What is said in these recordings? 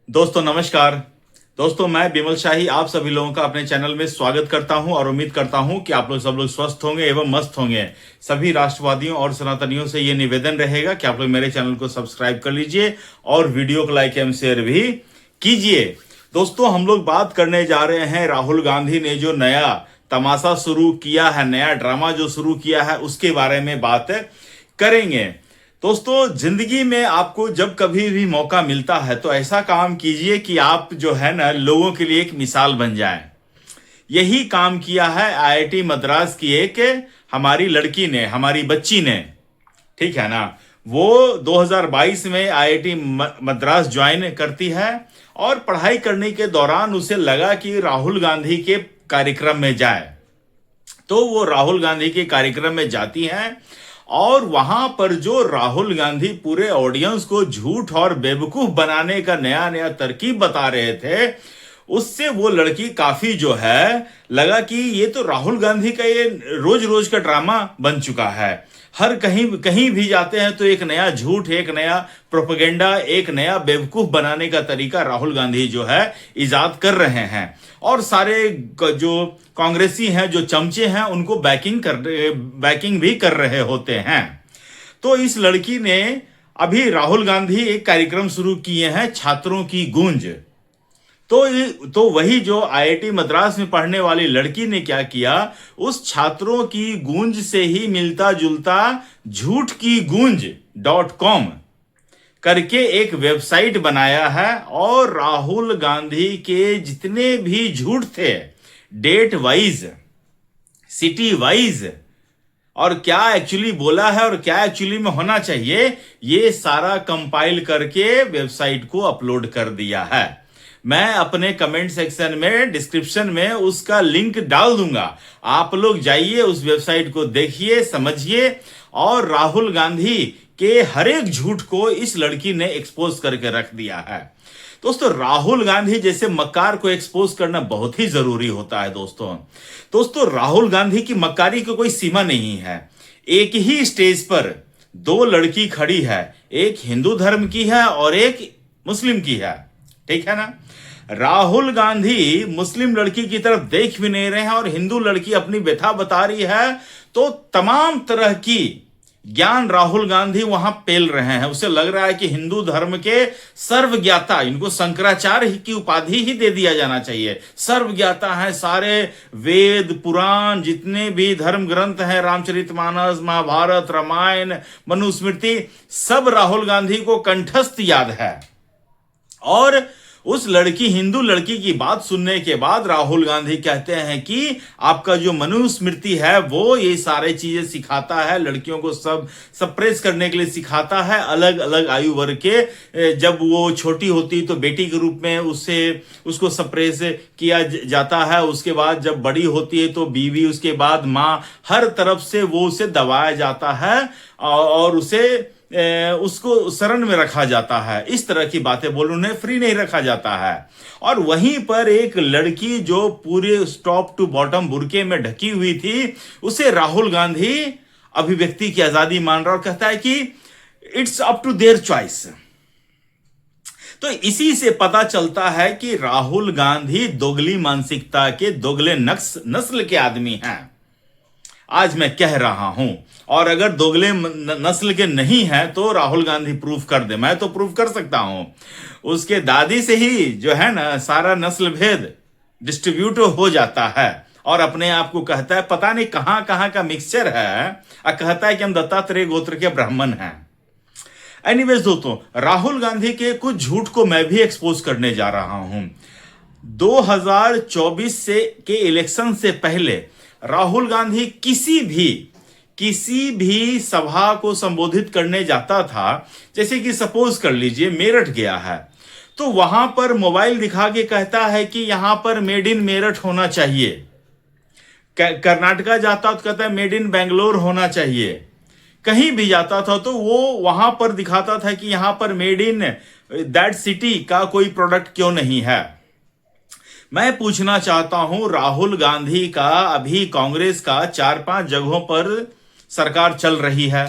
दोस्तों नमस्कार। दोस्तों मैं बिमल शाही आप सभी लोगों का अपने चैनल में स्वागत करता हूं और उम्मीद करता हूं कि आप लोग सब लोग स्वस्थ होंगे एवं मस्त होंगे। सभी राष्ट्रवादियों और सनातनियों से ये निवेदन रहेगा कि आप लोग मेरे चैनल को सब्सक्राइब कर लीजिए और वीडियो को लाइक एवं शेयर भी कीजिए। दोस्तों हम लोग बात करने जा रहे हैं राहुल गांधी ने जो नया तमाशा शुरू किया है, नया ड्रामा जो शुरू किया है, उसके बारे में बात करेंगे। दोस्तों जिंदगी में आपको जब कभी भी मौका मिलता है तो ऐसा काम कीजिए कि आप जो है ना लोगों के लिए एक मिसाल बन जाएं। यही काम किया है आईआईटी मद्रास की एक हमारी लड़की ने, हमारी बच्ची ने, ठीक है ना। वो 2022 में आईआईटी मद्रास ज्वाइन करती है और पढ़ाई करने के दौरान उसे लगा कि राहुल गांधी के कार्यक्रम में जाए, तो वो राहुल गांधी के कार्यक्रम में जाती हैं और वहां पर जो राहुल गांधी पूरे ऑडियंस को झूठ और बेवकूफ बनाने का नया नया तरकीब बता रहे थे, उससे वो लड़की काफी जो है लगा कि ये तो राहुल गांधी का ये रोज रोज का ड्रामा बन चुका है। हर कहीं कहीं भी जाते हैं तो एक नया झूठ, एक नया प्रोपेगेंडा, एक नया बेवकूफ बनाने का तरीका राहुल गांधी जो है इजाद कर रहे हैं और सारे जो कांग्रेसी हैं, जो चमचे हैं, उनको बैकिंग भी कर रहे होते हैं। तो इस लड़की ने अभी राहुल गांधी एक कार्यक्रम शुरू किए हैं, छात्रों की गूंज। तो वही जो आईआईटी मद्रास में पढ़ने वाली लड़की ने क्या किया, उस छात्रों की गूंज से ही मिलता जुलता झूठ की गूंज.com करके एक वेबसाइट बनाया है और राहुल गांधी के जितने भी झूठ थे, डेट वाइज, सिटी वाइज, और क्या एक्चुअली बोला है और क्या एक्चुअली में होना चाहिए, ये सारा कंपाइल करके वेबसाइट को अपलोड कर दिया है। मैं अपने कमेंट सेक्शन में, डिस्क्रिप्शन में उसका लिंक डाल दूंगा। आप लोग जाइए, उस वेबसाइट को देखिए, समझिए और राहुल गांधी के हर एक झूठ को इस लड़की ने एक्सपोज करके रख दिया है। दोस्तों राहुल गांधी जैसे मक्कार को एक्सपोज करना बहुत ही जरूरी होता है। दोस्तों राहुल गांधी की मक्कारी की कोई सीमा नहीं है। एक ही स्टेज पर दो लड़की खड़ी है, एक हिंदू धर्म की है और एक मुस्लिम की है, ठीक है ना। राहुल गांधी मुस्लिम लड़की की तरफ देख भी नहीं रहे हैं और हिंदू लड़की अपनी व्यथा बता रही है, तो तमाम तरह की ज्ञान राहुल गांधी वहां पेल रहे हैं। उसे लग रहा है कि हिंदू धर्म के सर्वज्ञाता, इनको शंकराचार्य की उपाधि ही दे दिया जाना चाहिए। सर्वज्ञाता है, सारे वेद पुराण जितने भी धर्म ग्रंथ हैं, रामचरितमानस, महाभारत, रामायण, मनुस्मृति, सब राहुल गांधी को कंठस्थ याद है। और उस लड़की, हिंदू लड़की की बात सुनने के बाद राहुल गांधी कहते हैं कि आपका जो मनुस्मृति है वो ये सारे चीजें सिखाता है, लड़कियों को सब सप्रेस करने के लिए सिखाता है। अलग अलग आयु वर्ग के, जब वो छोटी होती तो बेटी के रूप में उसको सप्रेस किया जाता है, उसके बाद जब बड़ी होती है तो बीवी, उसके बाद माँ, हर तरफ से वो उसे दबाया जाता है और उसको शरण में रखा जाता है। इस तरह की बातें बोल, उन्हें फ्री नहीं रखा जाता है। और वहीं पर एक लड़की जो पूरे टॉप टू बॉटम बुर्के में ढकी हुई थी, उसे राहुल गांधी अभिव्यक्ति की आजादी मान रहा और कहता है कि it's up to their choice. तो इसी से पता चलता है कि राहुल गांधी दोगली मानसिकता के, दोगले नस्ल के आदमी हैं। आज मैं कह रहा हूं, और अगर दोगले नस्ल के नहीं हैं तो राहुल गांधी प्रूफ कर दे। मैं तो प्रूफ कर सकता हूं, उसके दादी से ही जो है ना सारा नस्ल भेद डिस्ट्रीब्यूट हो जाता है और अपने आप को कहता है पता नहीं कहां कहां का मिक्सचर है, और कहता है कि हम दत्तात्रेय गोत्र के ब्राह्मण हैं। एनीवेज दोस्तों, राहुल गांधी के कुछ झूठ को मैं भी एक्सपोज करने जा रहा हूं। 2024 के इलेक्शन से पहले राहुल गांधी किसी भी सभा को संबोधित करने जाता था, जैसे कि सपोज कर लीजिए मेरठ गया है, तो वहां पर मोबाइल दिखा के कहता है कि यहां पर मेड इन मेरठ होना चाहिए। कर्नाटका जाता तो कहता है मेड इन बेंगलोर होना चाहिए। कहीं भी जाता था तो वो वहां पर दिखाता था कि यहां पर मेड इन दैट सिटी का कोई प्रोडक्ट क्यों नहीं है। मैं पूछना चाहता हूं, राहुल गांधी का अभी कांग्रेस का 4-5 जगहों पर सरकार चल रही है,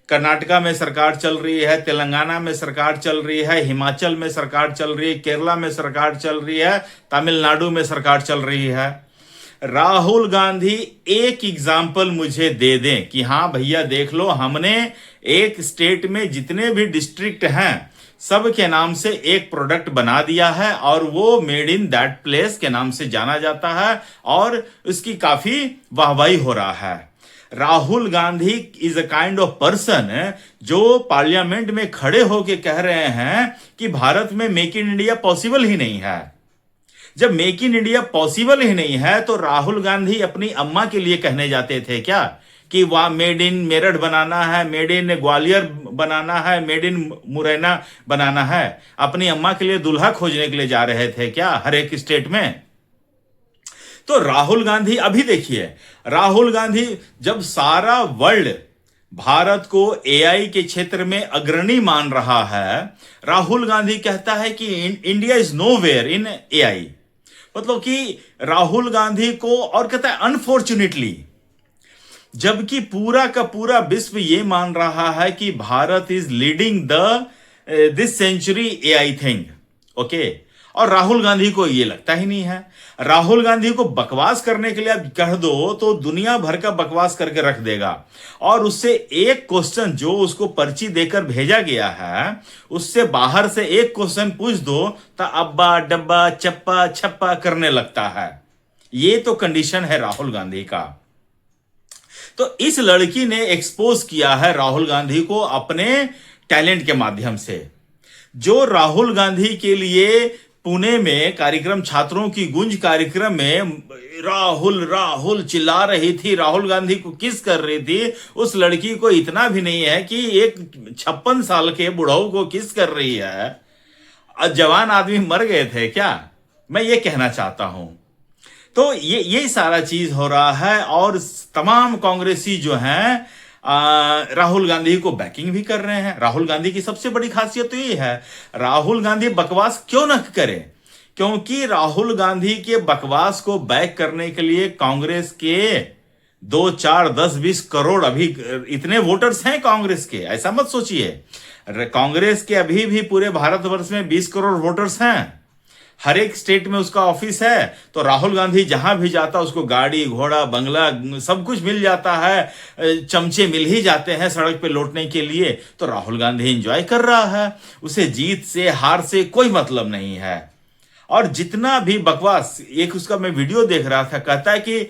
कर्नाटका में सरकार चल रही है, तेलंगाना में सरकार चल रही है, हिमाचल में सरकार चल रही है, केरला में सरकार चल रही है, तमिलनाडु में सरकार चल रही है। राहुल गांधी एक एग्जाम्पल मुझे दे दें कि हाँ भैया देख लो, हमने एक स्टेट में जितने भी डिस्ट्रिक्ट हैं सब के नाम से एक प्रोडक्ट बना दिया है और वो मेड इन दैट प्लेस के नाम से जाना जाता है और उसकी काफी वाहवाही हो रहा है। Rahul Gandhi is a kind of person जो पार्लियामेंट में खड़े होके कह रहे हैं कि भारत में मेक इन इंडिया पॉसिबल ही नहीं है। जब मेक इन इंडिया पॉसिबल ही नहीं है तो राहुल गांधी अपनी अम्मा के लिए कहने जाते थे क्या कि वहां मेड इन मेरठ बनाना है, मेड इन ग्वालियर बनाना है, मेड इन मुरैना बनाना है? अपनी अम्मा के लिए दूल्हा खोजने के लिए जा रहे थे क्या हर एक स्टेट में? तो राहुल गांधी, अभी देखिए, राहुल गांधी जब सारा वर्ल्ड भारत को एआई के क्षेत्र में अग्रणी मान रहा है, राहुल गांधी कहता है कि India is nowhere in AI. मतलब कि राहुल गांधी को, और कहता है अनफॉर्चुनेटली, जबकि पूरा का पूरा विश्व ये मान रहा है कि Bharat is leading this century AI thing, okay, और राहुल गांधी को ये लगता ही नहीं है। राहुल गांधी को बकवास करने के लिए आप कह दो तो दुनिया भर का बकवास करके रख देगा, और उससे एक क्वेश्चन जो उसको पर्ची देकर भेजा गया है उससे बाहर से एक क्वेश्चन पूछ दो तो अब्बा डब्बा चप्पा छप्पा करने लगता है। ये तो कंडीशन है राहुल गांधी का। तो इस लड़की ने एक्सपोज किया है राहुल गांधी को अपने टैलेंट के माध्यम से। जो राहुल गांधी के लिए पुणे में कार्यक्रम, छात्रों की गूंज कार्यक्रम में राहुल राहुल चिल्ला रही थी, राहुल गांधी को किस कर रही थी, उस लड़की को इतना भी नहीं है कि एक 56 साल के बुढ़ऊ को किस कर रही है। जवान आदमी मर गए थे क्या? मैं ये कहना चाहता हूं। तो ये सारा चीज हो रहा है और तमाम कांग्रेसी जो हैं राहुल गांधी को बैकिंग भी कर रहे हैं। राहुल गांधी की सबसे बड़ी खासियत तो ये है, राहुल गांधी बकवास क्यों न करे, क्योंकि राहुल गांधी के बकवास को बैक करने के लिए कांग्रेस के 2, 4, 10, 20 करोड़ अभी इतने वोटर्स हैं कांग्रेस के, ऐसा मत सोचिए। कांग्रेस के अभी भी पूरे भारतवर्ष में 20 करोड़ वोटर्स हैं, हर एक स्टेट में उसका ऑफिस है। तो राहुल गांधी जहां भी जाता उसको गाड़ी घोड़ा बंगला सब कुछ मिल जाता है, चमचे मिल ही जाते हैं सड़क पे लौटने के लिए। तो राहुल गांधी एंजॉय कर रहा है, उसे जीत से हार से कोई मतलब नहीं है। और जितना भी बकवास, एक उसका मैं वीडियो देख रहा था, कहता है कि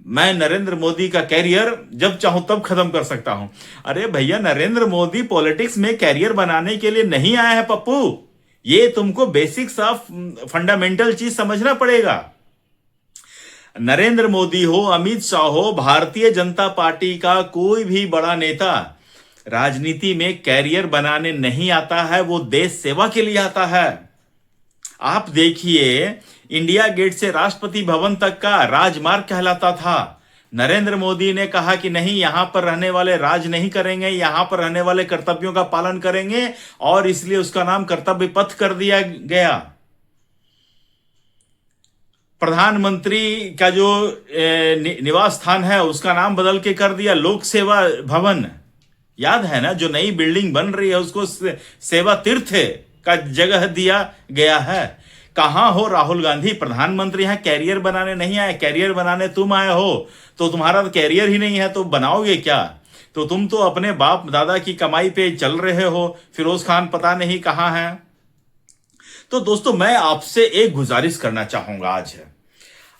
मैं नरेंद्र मोदी का कैरियर जब चाहूं तब खत्म कर सकता हूं। अरे भैया, नरेंद्र मोदी पॉलिटिक्स में कैरियर बनाने के लिए नहीं आया है पप्पू। ये तुमको बेसिक्स ऑफ फंडामेंटल चीज समझना पड़ेगा। नरेंद्र मोदी हो, अमित शाह हो, भारतीय जनता पार्टी का कोई भी बड़ा नेता राजनीति में कैरियर बनाने नहीं आता है, वो देश सेवा के लिए आता है। आप देखिए, इंडिया गेट से राष्ट्रपति भवन तक का राजमार्ग कहलाता था। नरेंद्र मोदी ने कहा कि नहीं, यहां पर रहने वाले राज नहीं करेंगे, यहां पर रहने वाले कर्तव्यों का पालन करेंगे, और इसलिए उसका नाम कर्तव्य पथ कर दिया गया। प्रधानमंत्री का जो निवास स्थान है उसका नाम बदल के कर दिया लोक सेवा भवन। याद है ना, जो नई बिल्डिंग बन रही है उसको सेवा तीर्थ का जगह दिया गया है। कहां हो राहुल गांधी? प्रधानमंत्री यहां कैरियर बनाने नहीं आए, कैरियर बनाने तुम आए हो। तो तुम्हारा तो कैरियर ही नहीं है तो बनाओगे क्या? तो तुम तो अपने बाप दादा की कमाई पे चल रहे हो। फिरोज खान पता नहीं कहां है। तो दोस्तों, मैं आपसे एक गुजारिश करना चाहूंगा आज।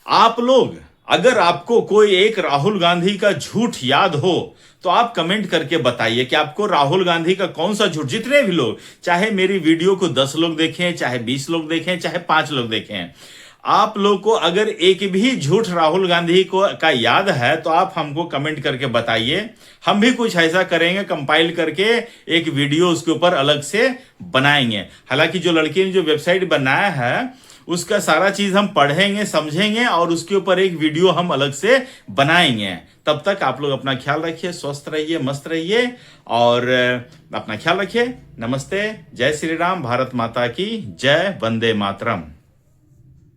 आप लोग, अगर आपको कोई एक राहुल गांधी का झूठ याद हो तो आप कमेंट करके बताइए कि आपको राहुल गांधी का कौन सा झूठ, जितने भी लोग, चाहे मेरी वीडियो को 10 लोग देखें, चाहे 20 लोग देखें, चाहे 5 लोग देखें, आप लोग को अगर एक भी झूठ राहुल गांधी का याद है तो आप हमको कमेंट करके बताइए। हम भी कुछ ऐसा करेंगे, कंपाइल करके एक वीडियो उसके ऊपर अलग से बनाएंगे। हालांकि जो लड़की ने जो वेबसाइट बनाया है उसका सारा चीज हम पढ़ेंगे, समझेंगे और उसके ऊपर एक वीडियो हम अलग से बनाएंगे। तब तक आप लोग अपना ख्याल रखिए, स्वस्थ रहिए, मस्त रहिए और अपना ख्याल रखिए। नमस्ते, जय श्री राम, भारत माता की जय, वंदे मातरम।